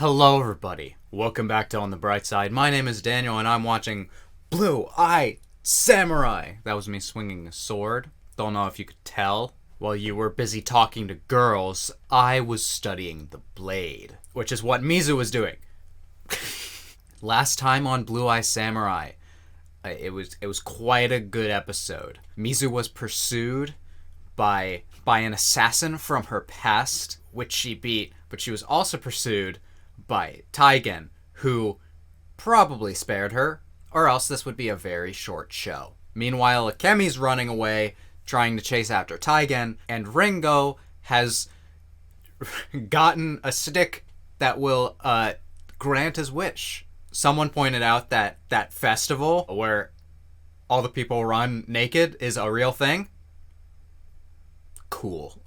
Hello everybody, welcome back to On the Bright Side. My name is Daniel and I'm watching Blue Eye Samurai. That was me swinging a sword. Don't know if you could tell. While you were busy talking to girls, I was studying the blade, which is what Mizu was doing. Last time on Blue Eye Samurai, it was quite a good episode. Mizu was pursued by an assassin from her past, which she beat, but she was also pursued by Taigen, who probably spared her, or else this would be a very short show. Meanwhile, Akemi's running away, trying to chase after Taigen, and Ringo has gotten a stick that will grant his wish. Someone pointed out that that festival where all the people run naked is a real thing. Cool.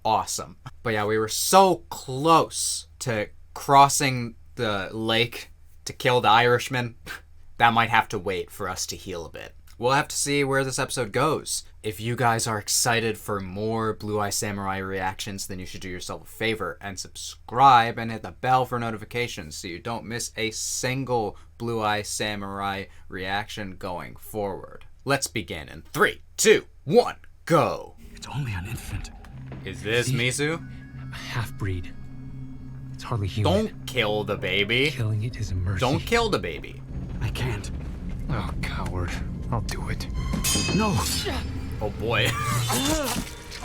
Awesome. But yeah, we were so close to crossing the lake to kill the Irishman. That might have to wait for us to heal a bit. We'll have to see where this episode goes. If you guys are excited for more Blue Eye Samurai reactions, then you should do yourself a favor and subscribe and hit the bell for notifications so you don't miss a single Blue Eye Samurai reaction going forward. Let's begin in 3, 2, 1, go! It's only an infant. Is this Mizu? A half-breed. It's hardly human. Don't kill the baby. Killing it is a mercy. Don't kill the baby. I can't. Oh, coward. I'll do it. No! Oh boy.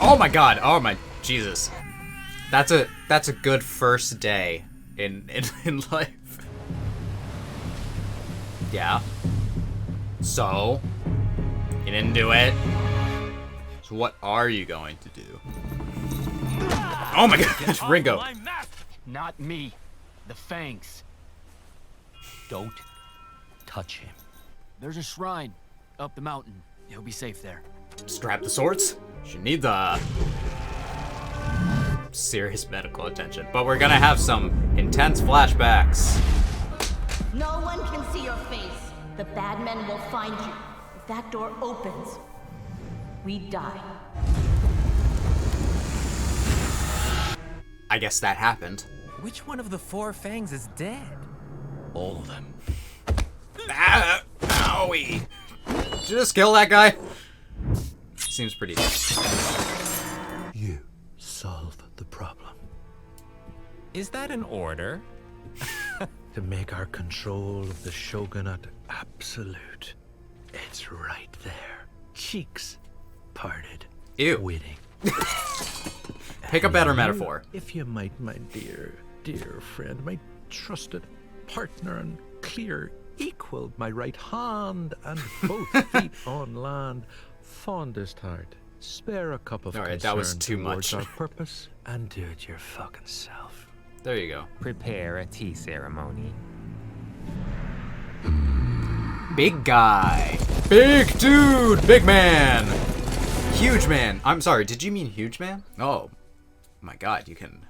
Oh my god. Oh my Jesus. That's a good first day in life. Yeah. So you didn't do it. So what are you going to do? Oh my god, Ringo. Not me. The Fangs. Don't touch him. There's a shrine up the mountain. He'll be safe there. Strap the swords. You need the serious medical attention. But we're gonna have some intense flashbacks. No one can see your face. The bad men will find you. If that door opens, we die. I guess that happened. Which one of the 4 Fangs is dead? All of them. Ah, owie. Did you just kill that guy? Seems pretty dead. You solve the problem. Is that an order? To make our control of the shogunate absolute. It's right there. Cheeks parted. Ew. Waiting. Pick a better metaphor. If you might, my dear friend, my trusted partner and clear equal, my right hand and both feet on land, fondest heart, spare a cup of All right, concern that was too towards much. our purpose and do it your fucking self. There you go. Prepare a tea ceremony. Big guy. Big dude. Big man. Huge man. I'm sorry, did you mean huge man? Oh my god, you can...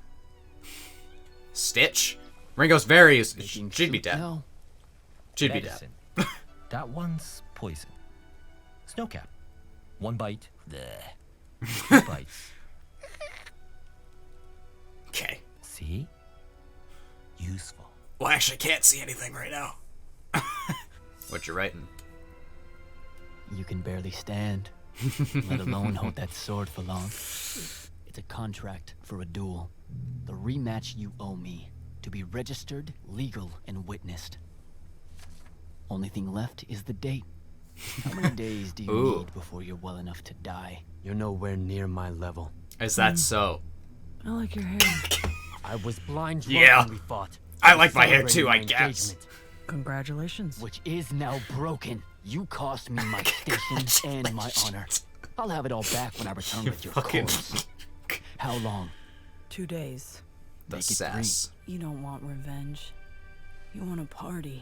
Stitch? Ringo's very... She'd be dead. No. She'd be dead. Medicine. That one's poison. Snowcap. 1 bite. Bleh. 2 bites. Okay. See? Useful. Well, I actually can't see anything right now. What you writing? You can barely stand, let alone hold that sword for long. It's a contract for a duel. The rematch you owe me, to be registered, legal, and witnessed. Only thing left is the date. How many days do you need before you're well enough to die? You're nowhere near my level. Is that so? I like your hair. I was blind drunk Yeah. when we fought. I like my hair Celebrating too, I my guess. engagement, Congratulations. which is now broken. You cost me my station and my honor. I'll have it all back when I return with your fucking- corpse. How long? 2 days. The Make it sass. You don't want revenge. You want a party.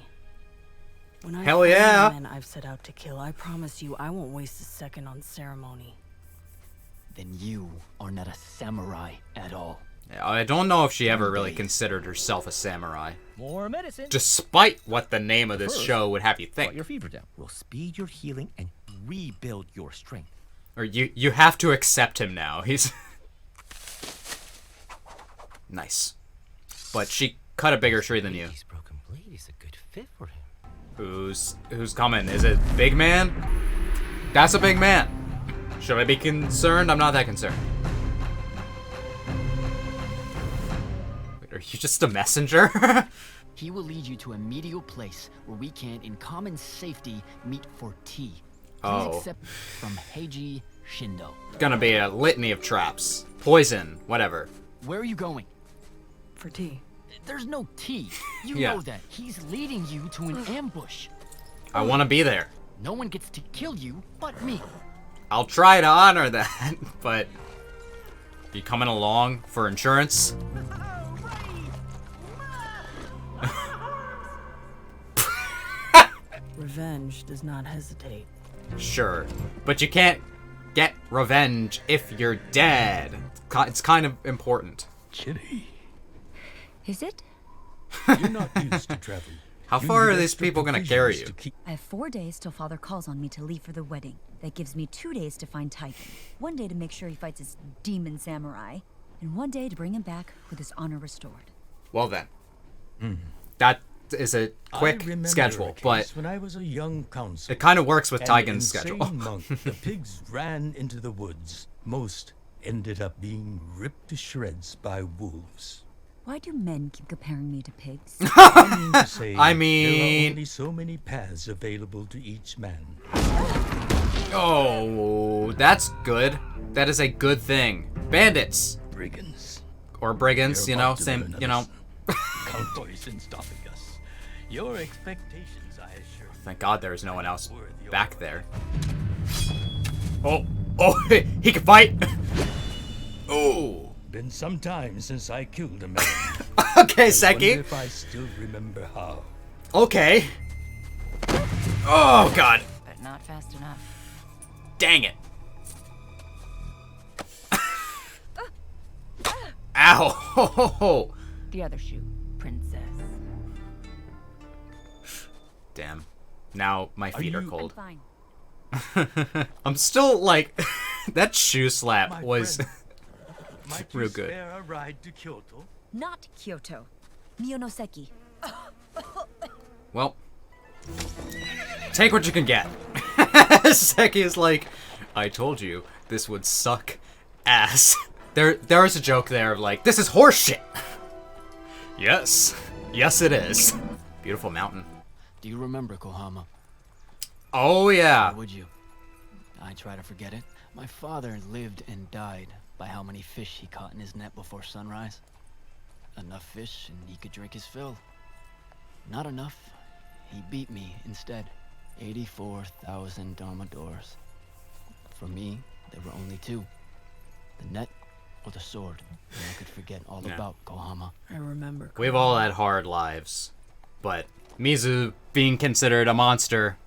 When I Hell find yeah. the men I've set out to kill, I promise you I won't waste a second on ceremony. Then you are not a samurai at all. Yeah, I don't know if she ever really considered herself a samurai. More medicine. Despite what the name of this First, show would have you Brought think. your fever down. Will speed your healing and rebuild your strength. Or you have to accept him now. He's... Nice. but she cut a bigger tree than you. Heiji's broken blade is a good fit for him. Who's coming? Is it big man? That's a big man. Should I be concerned? I'm not that concerned. Wait, are you just a messenger? He will lead you to a medial place where we can, in common safety, meet for tea. Please Oh. accept from Heiji Shindo. Gonna be a litany of traps. Poison, whatever. Where are you going? For tea. There's no tea. You Yeah. know that. He's leading you to an ambush. I wanna be there. No one gets to kill you but me. I'll try to honor that, but... You coming along for insurance? Revenge does not hesitate. Sure. But you can't get revenge if you're dead. It's kind of important. Chitty. Is it? You're not used to travel. How You far need are these extra people gonna carry provisions you? to keep- I have 4 days till Father calls on me to leave for the wedding. That gives me 2 days to find Taigen. 1 day to make sure he fights his demon samurai, and 1 day to bring him back with his honor restored. Well then. That is a I quick remember schedule, a but case when I was a young counsel. it kind of works with An Taigen's insane schedule. monk, the pigs ran into the woods. Most ended up being ripped to shreds by wolves. Why do men keep comparing me to pigs? I mean to say, I there mean- are only so many paths available to each man. Oh, that's good. That is a good thing. Bandits. Brigands. Or brigands, You're you know, about to same, learn a you know. lesson. Count poison stopping us. Your expectations, I assure you. Thank God there is no one else worth your back there. Oh, he can fight. Oh. Been some time since I killed a man. Okay, Wonder Seki. if I still remember how. Okay. Oh, God. But not fast enough. Dang it. Ow. The other shoe, princess. Damn. Now my feet are you- cold. Fine. I'm still like, that shoe slap My was friend. Might you real good. spare a ride to Kyoto? Not Kyoto. Miyonoseki. Well, take what you can get. Seki is like, I told you this would suck ass. There is a joke there of like, this is horseshit. Yes, yes it is. Beautiful mountain. Do you remember Kohama? Oh yeah. Or would you? I try to forget it. My father lived and died by how many fish he caught in his net before sunrise. Enough fish and he could drink his fill. Not enough. He beat me instead. 84,000 Darmadors. For me, there were only 2. The net or the sword. And I could forget all Yeah. about Kohama. I remember. We've all had hard lives, but Mizu being considered a monster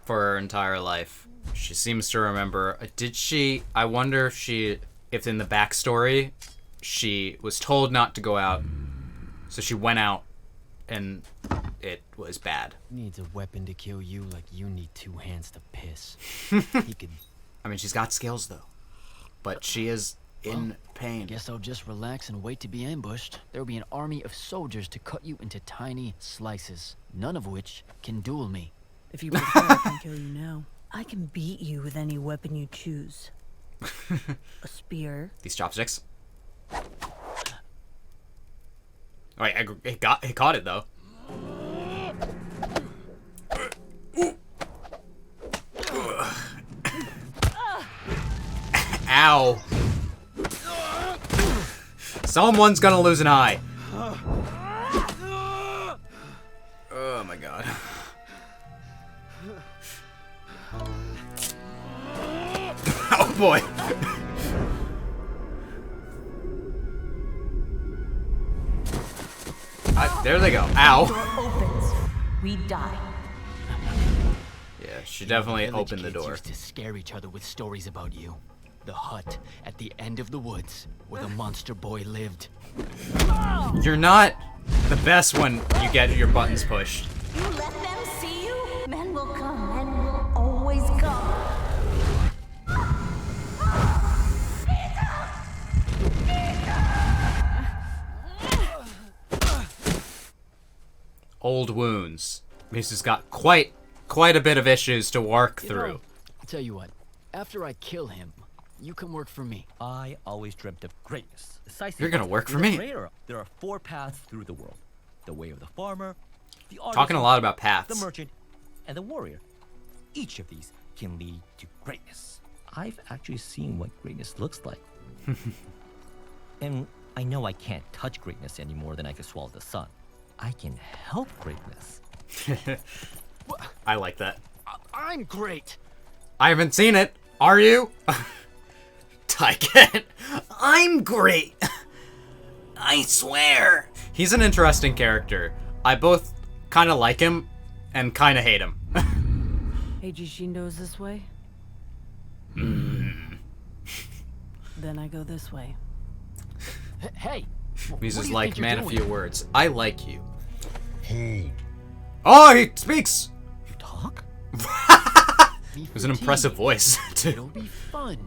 for her entire life. She seems to remember. Did she? I wonder if in the backstory, she was told not to go out, so she went out, and it was bad. Needs a weapon to kill you like you need 2 hands to piss. He could. I mean, she's got skills though, but she is in pain. Guess I'll just relax and wait to be ambushed. There'll be an army of soldiers to cut you into tiny slices, none of which can duel me. If you prefer, I can kill you now. I can beat you with any weapon you choose. A spear. These chopsticks. Wait, he caught it though. Ow. Someone's gonna lose an eye. Oh my god. Oh boy. There they go. Ow. Door opens. We die. Yeah, she definitely Village opened the kids door. used to scare each other with stories about you. The hut at the end of the woods where the monster boy lived. You're not the best when you get your buttons pushed. You let them see you? Men will come. Men will always come. Old wounds. Mizu's got quite a bit of issues to work through. I'll tell you what. After I kill him, you can work for me. I always dreamt of greatness. You're gonna work for With a me. creator, there are 4 paths through the world: the way of the farmer, the artisan, Talking a lot about the paths. merchant, and the warrior. Each of these can lead to greatness. I've actually seen what greatness looks like. And I know I can't touch greatness any more than I can swallow the sun. I can help greatness. I like that. I'm great. I haven't seen it. Are you? Taigen. I'm great. I swear. He's an interesting character. I both kind of like him and kind of hate him. Heiji Shindo is this way? Then I go this way. Hey. Mizu's like, man, a few words. I like you. Oh, he speaks. You talk? It was an impressive voice, too. It'll be fun.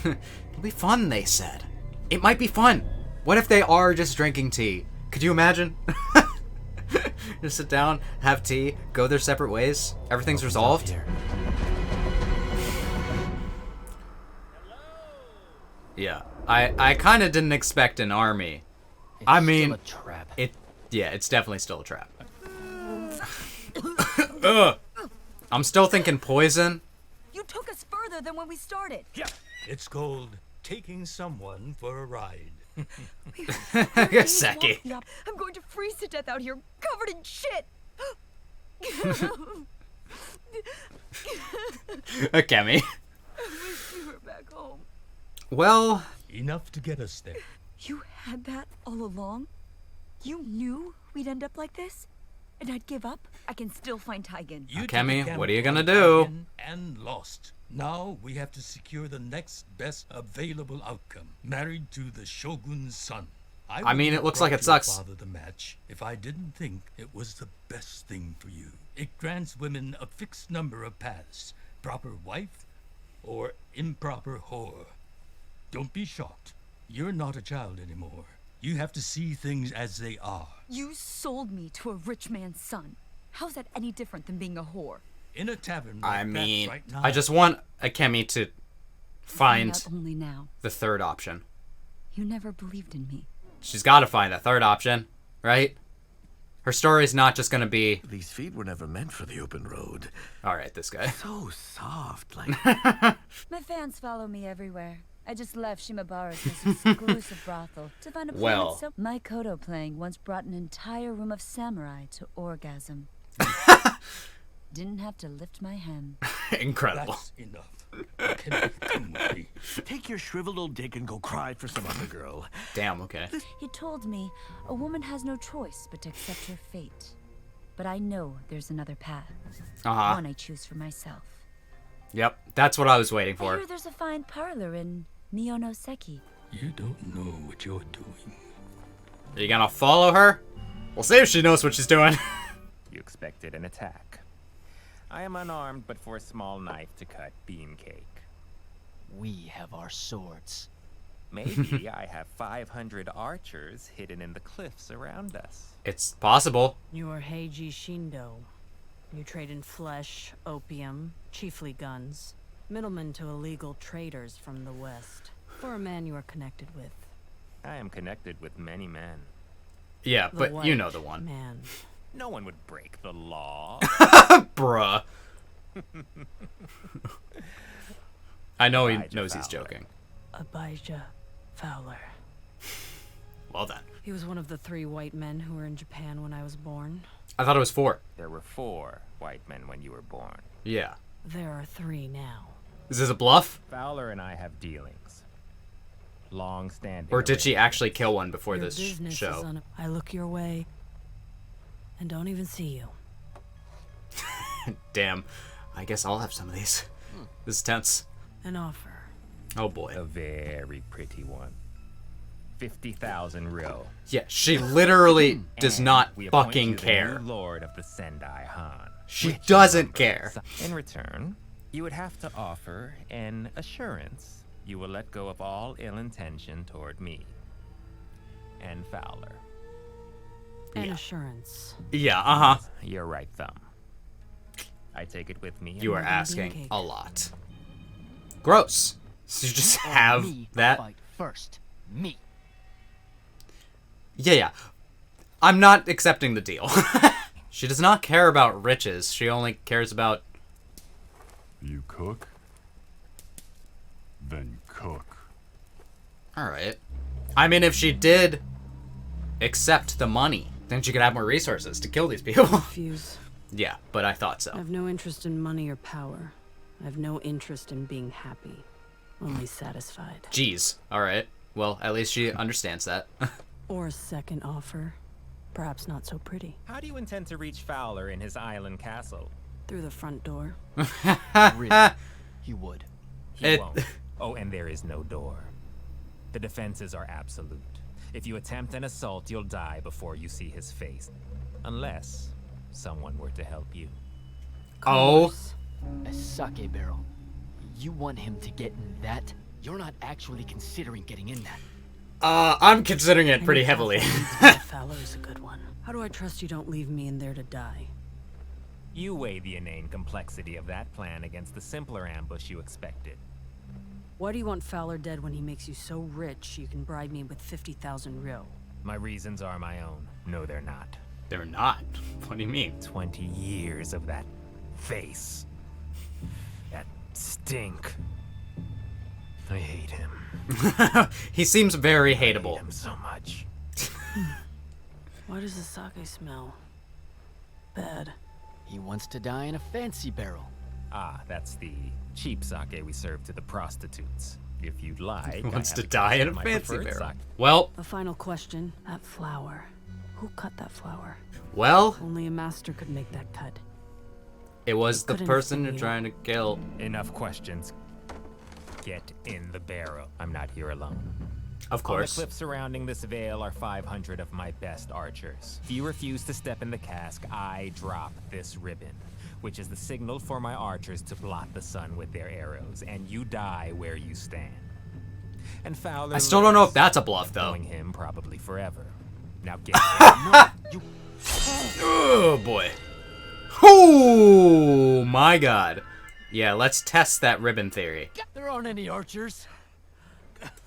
It'll be fun, they said. It might be fun. What if they are just drinking tea? Could you imagine? Just sit down, have tea, go their separate ways. Everything's resolved. Yeah, I kind of didn't expect an army. I mean, still a trap. It's definitely still a trap. Ugh. I'm still thinking poison. You took us further than when we started. Yeah, it's called taking someone for a ride. Seki. I'm going to freeze to death out here, covered in shit. Akemi. I wish we were back home. Well, Enough to get us there. You had that all along? You knew we'd end up like this? And I'd give up? I can still find Taigen. You took Akemi, a gamble what are you on gonna do? Taigen and lost. Now we have to secure the next best available outcome. Married to the Shogun's son. I mean, it looks like it brought your sucks. Father the match if I didn't think it was the best thing for you. It grants women a fixed number of paths: proper wife or improper whore. Don't be shocked. You're not a child anymore. You have to see things as they are. You sold me to a rich man's son. How's that any different than being a whore? In a tavern I like mean, that right now. I just want Akemi to Find find out only now. the third option. You never believed in me. She's got to find the third option, right? Her story's not just gonna be, These feet were never meant for the open road. all right, this guy. So soft, like My fans follow me everywhere. I just left Shimabara's this exclusive brothel to find a place Well. so my koto playing once brought an entire room of samurai to orgasm. Didn't have to lift my hem. Incredible. That's enough. Can come with me. take your shriveled old dick and go cry for some other girl. Damn, okay. He told me a woman has no choice but to accept her fate. But I know there's another path. Uh-huh. One I choose for myself. Yep, that's what I was waiting I for. hear there's a fine parlor in Miyonoseki. You don't know what you're doing. Are you gonna follow her? We'll see if she knows what she's doing. You expected an attack. I am unarmed, but for a small knife to cut bean cake. We have our swords. Maybe I have 500 archers hidden in the cliffs around us. It's possible. You are Heiji Shindo. You trade in flesh, opium, chiefly guns. Middleman to illegal traders from the West. For a man you are connected with. I am connected with many men. Yeah, The but you know white the one. Man. No one would break the law. Bruh. I know he Abijah knows he's Fowler. joking. Abijah Fowler. Well then. He was one of the 3 white men who were in Japan when I was born. I thought it was 4. There were 4 white men when you were born. Yeah. There are 3 now. Is this a bluff? Fowler and I have dealings. Long-standing. Or did she arrangements. actually kill one before Your this business is show? I look your way and don't even see you. Damn. I guess I'll have some of these. This is tense. An offer. Oh boy. A very pretty one. 50,000 ryo. Yeah, she literally does And not we appoint fucking you the care. new Lord of the Sendai Han. She Which doesn't number? care. In return, you would have to offer an assurance you will let go of all ill intention toward me and Fowler. And assurance. Yeah, uh-huh. Your right thumb. I take it with me. You are More than bean asking cake. a lot. Gross. So you just have Me that. fight first. Me. Yeah. I'm not accepting the deal. She does not care about riches. She only cares about... You cook? Then cook. Alright. I mean, if she did accept the money, then she could have more resources to kill these people. Refuse. Yeah, but I thought I so. have no interest in money or power. I have no interest in being happy. Only satisfied. Jeez. Alright. Well, at least she understands that. Or a second offer. Perhaps not so pretty. How do you intend to reach Fowler in his island castle? Through the front door. Really? He would. He won't. Oh, and there is no door. The defenses are absolute. If you attempt an assault, you'll die before you see his face. Unless someone were to help you. Oh. A sake barrel. You want him to get in that? You're not actually considering getting in that. I'm considering it pretty heavily. Fowler is a good one. How do I trust you don't leave me in there to die? You weigh the inane complexity of that plan against the simpler ambush you expected. Why do you want Fowler dead when he makes you so rich you can bribe me with 50,000 ryo? My reasons are my own. No, they're not. They're not. What do you mean? 20 years of that face. That stink. I hate him. He seems very I hate hateable. him so much. Why does the sake smell bad? He wants to die in a fancy barrel. Ah, that's the cheap sake we serve to the prostitutes. If you'd like, Wants I to have die in case a of my fancy preferred barrel. sake. Well, A final question. That flower. Who cut that flower? well, Only a master could make that cut. it was the couldn't person figure you're it trying to kill. Enough questions. Get in the barrel. I'm not here alone. Of On the course. cliff surrounding this vale are 500 of my best archers. If you refuse to step in the cask, I drop this ribbon, which is the signal for my archers to blot the sun with their arrows, and you die where you stand. And Fowler I still don't know if lives, that's a bluff, though. knowing him probably forever. Now get Oh, boy. Oh, my God. Yeah, let's test that ribbon theory. There aren't any archers.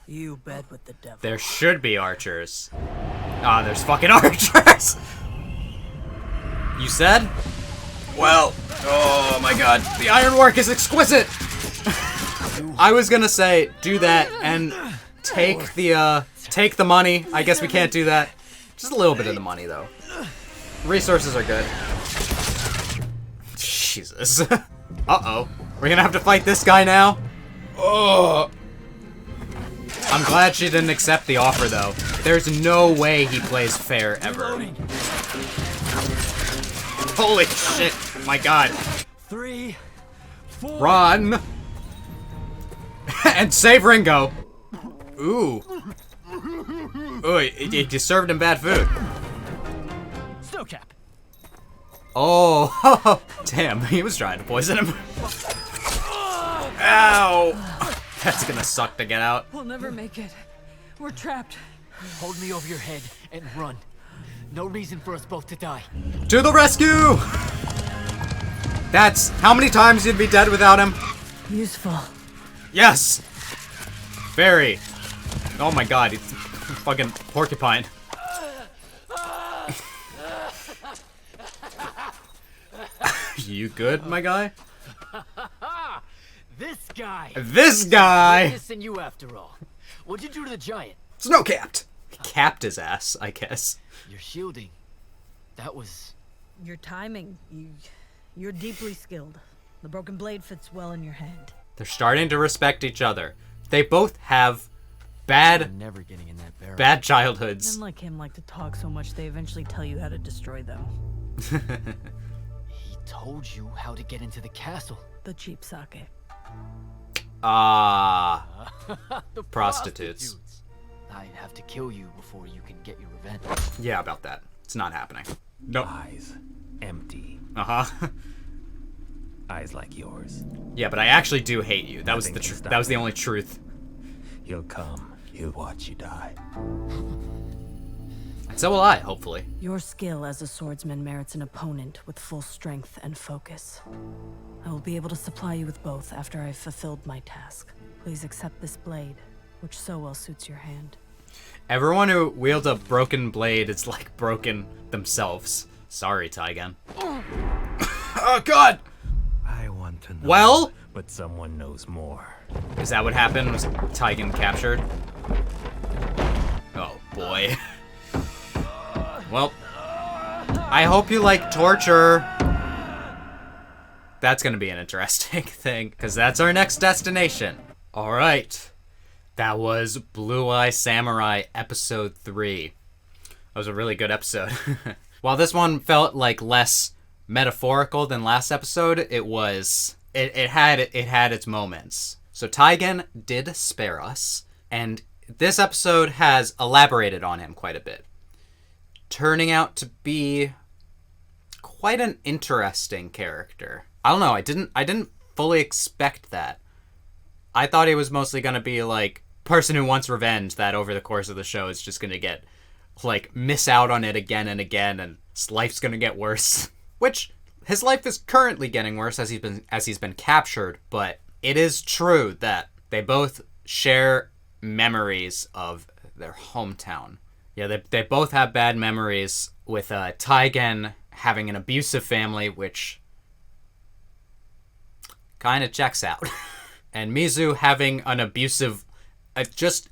You bed with the devil. There should be archers. Ah, there's fucking archers! You said? Well, oh my god, the ironwork is exquisite! I was gonna say, do that and take the money. I guess we can't do that. Just a little bit of the money, though. Resources are good. Jesus. Uh-oh. We're gonna have to fight this guy now? Oh. I'm glad she didn't accept the offer, though. There's no way he plays fair ever. Holy shit. My god. 3, 4. Run! And save Ringo. Ooh. Ooh, you served him bad food. Snowcap. Oh, damn, he was trying to poison him. Ow! That's gonna suck to get out. We'll never make it. We're trapped. Hold me over your head and run. No reason for us both to die. To the rescue! That's how many times you'd be dead without him? Useful. Yes! Very. Oh my god, he's fucking porcupine. You good, my guy? This guy. This guy! Missing you after all. What'd you do to the giant? Snow capped. Capped his ass, I guess. Your shielding. That was. Your timing. You're deeply skilled. The broken blade fits well in your hand. They're starting to respect each other. They both have You're bad never getting in that barrel. childhoods. Men like him like to talk so much they eventually tell you how to destroy them. He told you how to get into the castle. The cheap sake. Ah, The prostitutes. I'd have to kill you before you can get your revenge. Yeah, about that. It's not happening. Nope. Eyes empty. Uh-huh. Eyes like yours. Yeah, but I actually do hate you. That was Nothing the can stop that was the him. only truth. He'll come. He'll watch you die. That So will I, hopefully. Your skill as a swordsman merits an opponent with full strength and focus. I will be able to supply you with both after I've fulfilled my task. Please accept this blade, which so well suits your hand. Everyone who wields a broken blade is like broken themselves. Sorry, Taigen. Oh, God! I want to know. Well? But someone knows more. Is that what happened? Was Taigen captured? Oh, boy. Well, I hope you like torture. That's gonna be an interesting thing, because that's our next destination. Alright. That was Blue Eye Samurai Episode 3. That was a really good episode. While this one felt like less metaphorical than last episode, it had its moments. So Taigen did spare us, and this episode has elaborated on him quite a bit, turning out to be quite an interesting character. I don't know, I didn't fully expect that. I thought he was mostly gonna be like person who wants revenge that over the course of the show is just gonna get like miss out on it again and again, and his life's gonna get worse. Which his life is currently getting worse as he's been captured, but it is true that they both share memories of their hometown. Yeah, they both have bad memories, with Taigen having an abusive family, which kind of checks out. And Mizu having an abusive, just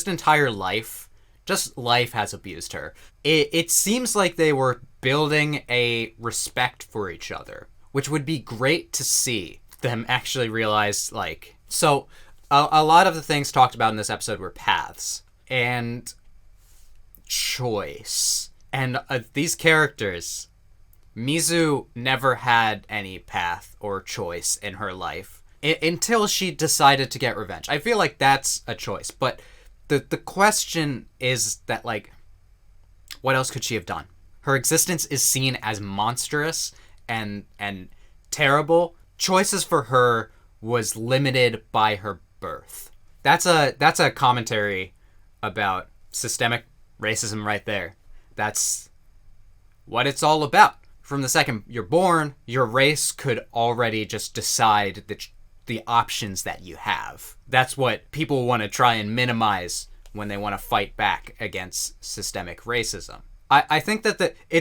entire life. Just life has abused her. It seems like they were building a respect for each other, which would be great to see them actually realize, like... So, a lot of the things talked about in this episode were paths and choice. And these characters, Mizu never had any path or choice in her life until she decided to get revenge. I feel like that's a choice, but the question is that, like, what else could she have done? Her existence is seen as monstrous and terrible. Choices for her was limited by her birth. That's a commentary about systemic racism right there. That's what it's all about. From the second you're born, your race could already just decide the options that you have. That's what people want to try and minimize when they want to fight back against systemic racism. I think that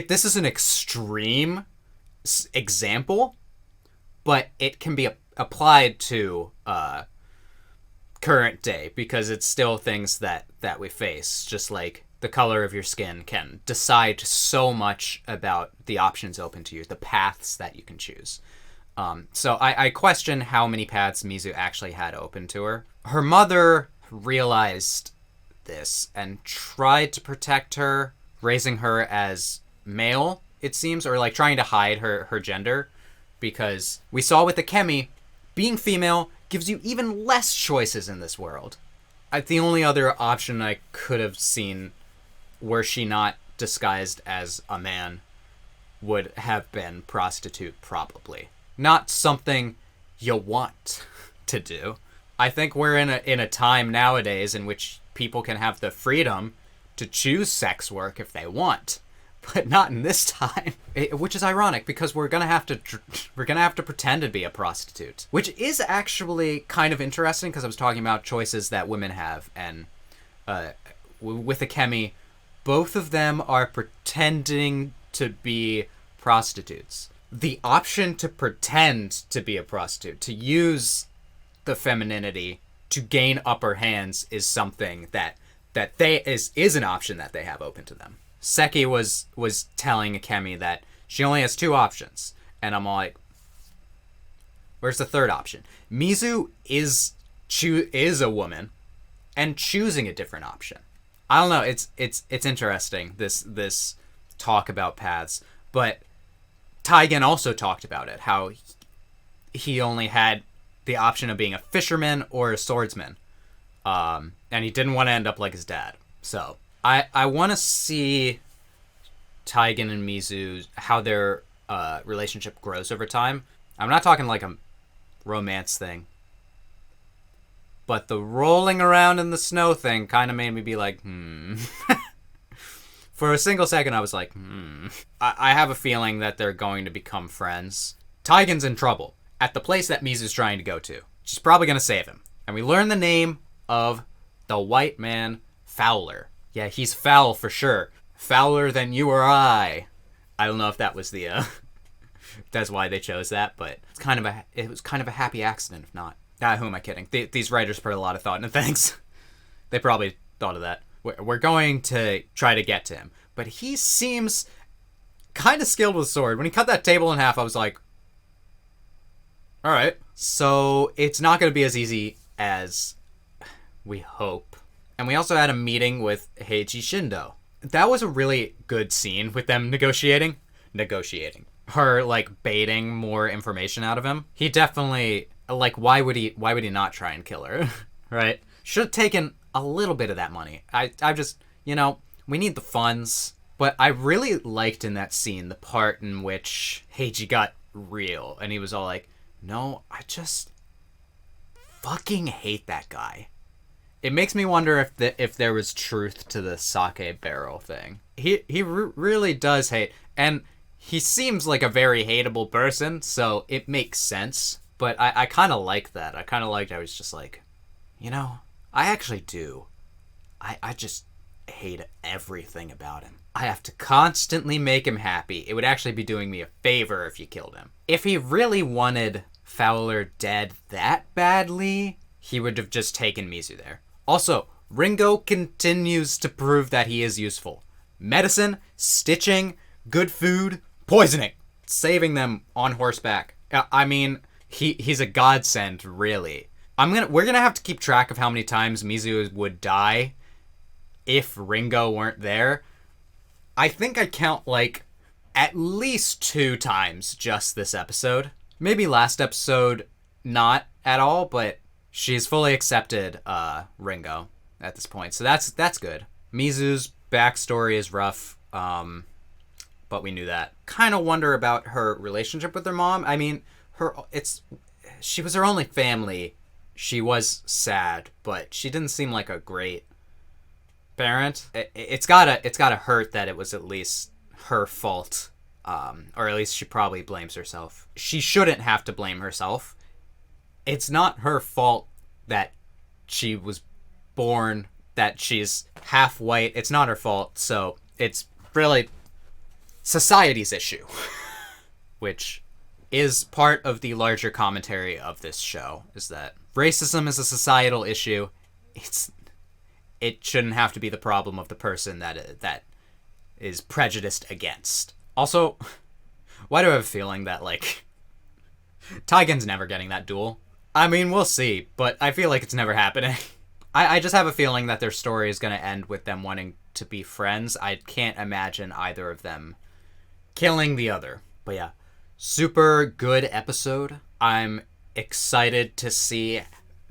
this is an extreme example, but it can be applied to current day, because it's still things that we face. Just like the color of your skin can decide so much about the options open to you, the paths that you can choose. So I question how many paths Mizu actually had open to her. Her mother realized this and tried to protect her, raising her as male, it seems, or like trying to hide her gender, because we saw with Akemi, being female gives you even less choices in this world. The only other option I could have seen, were she not disguised as a man, would have been prostitute, probably. Not something you want to do. I think we're in a time nowadays in which people can have the freedom to choose sex work if they want, but not in this time. Which is ironic, because we're gonna have to pretend to be a prostitute, which is actually kind of interesting, because I was talking about choices that women have, and with Akemi, both of them are pretending to be prostitutes. The option to pretend to be a prostitute, to use the femininity to gain upper hands, is something that is an option that they have open to them. Seki was telling Akemi that she only has two options, and I'm like, where's the third option? Mizu is a woman and choosing a different option. I don't know. It's interesting, this talk about paths, but Taigen also talked about it, how he only had the option of being a fisherman or a swordsman, and he didn't want to end up like his dad. So I want to see Taigen and Mizu, how their relationship grows over time. I'm not talking like a romance thing, but the rolling around in the snow thing kind of made me be like, For a single second, I was like, I have a feeling that they're going to become friends. Taigen's in trouble at the place that Mizu's trying to go to. She's probably going to save him. And we learn the name of the white man, Fowler. Yeah, he's foul for sure. Fouler than you or I. I don't know if that was the, that's why they chose that, but it was kind of a happy accident, if not. Who am I kidding? These writers put a lot of thought into things. They probably thought of that. We're going to try to get to him. But he seems kind of skilled with sword. When he cut that table in half, I was like, all right. So it's not going to be as easy as we hope. And we also had a meeting with Heiji Shindo. That was a really good scene with them negotiating. Her, like, baiting more information out of him. He definitely, like, why would he not try and kill her? Right? Should have taken a little bit of that money. I just, we need the funds. But I really liked in that scene the part in which Heiji got real. And he was all like, no, I just fucking hate that guy. It makes me wonder if there was truth to the sake barrel thing. He really does hate. And he seems like a very hateable person, so it makes sense. But I kind of like that. I kind of liked I was just like, I actually do. I just hate everything about him. I have to constantly make him happy. It would actually be doing me a favor if you killed him. If he really wanted Fowler dead that badly, he would have just taken Mizu there. Also, Ringo continues to prove that he is useful. Medicine, stitching, good food, poisoning. Saving them on horseback. I mean, he's a godsend, really. We're gonna have to keep track of how many times Mizu would die if Ringo weren't there. I think I count, like, at least 2 times just this episode. Maybe last episode, not at all, but she's fully accepted Ringo at this point. So that's good. Mizu's backstory is rough, but we knew that. Kind of wonder about her relationship with her mom. I mean, she was her only family. She was sad, but she didn't seem like a great parent. It's gotta hurt that it was at least her fault, or at least she probably blames herself. She shouldn't have to blame herself. It's not her fault that she was born, that she's half white. It's not her fault, so it's really society's issue, which is part of the larger commentary of this show, is that racism is a societal issue. It shouldn't have to be the problem of the person that is prejudiced against. Also, why do I have a feeling that, like, Taigen's never getting that duel? I mean, we'll see, but I feel like it's never happening. I just have a feeling that their story is going to end with them wanting to be friends. I can't imagine either of them killing the other. But yeah, super good episode. I'm excited to see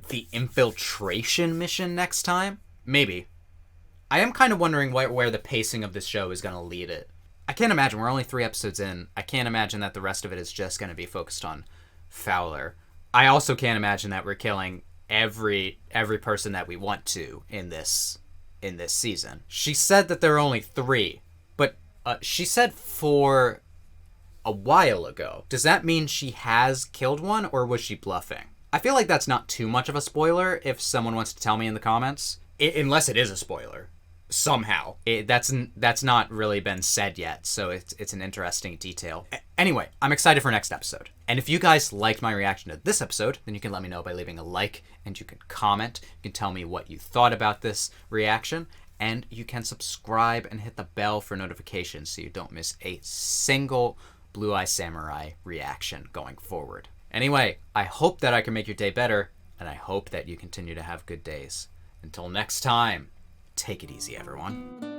the infiltration mission next time. Maybe. I am kind of wondering where the pacing of this show is going to lead it. I can't imagine. We're only 3 episodes in. I can't imagine that the rest of it is just going to be focused on Fowler. I also can't imagine that we're killing every person that we want to in this season. She said that there are only 3, but she said for a while ago. Does that mean she has killed one, or was she bluffing? I feel like that's not too much of a spoiler if someone wants to tell me in the comments. Unless it is a spoiler. Somehow. That's not really been said yet, so it's an interesting detail. Anyway, I'm excited for next episode. And if you guys liked my reaction to this episode, then you can let me know by leaving a like, and you can comment. You can tell me what you thought about this reaction, and you can subscribe and hit the bell for notifications so you don't miss a single Blue Eye Samurai reaction going forward. Anyway, I hope that I can make your day better, and I hope that you continue to have good days. Until next time, take it easy, everyone.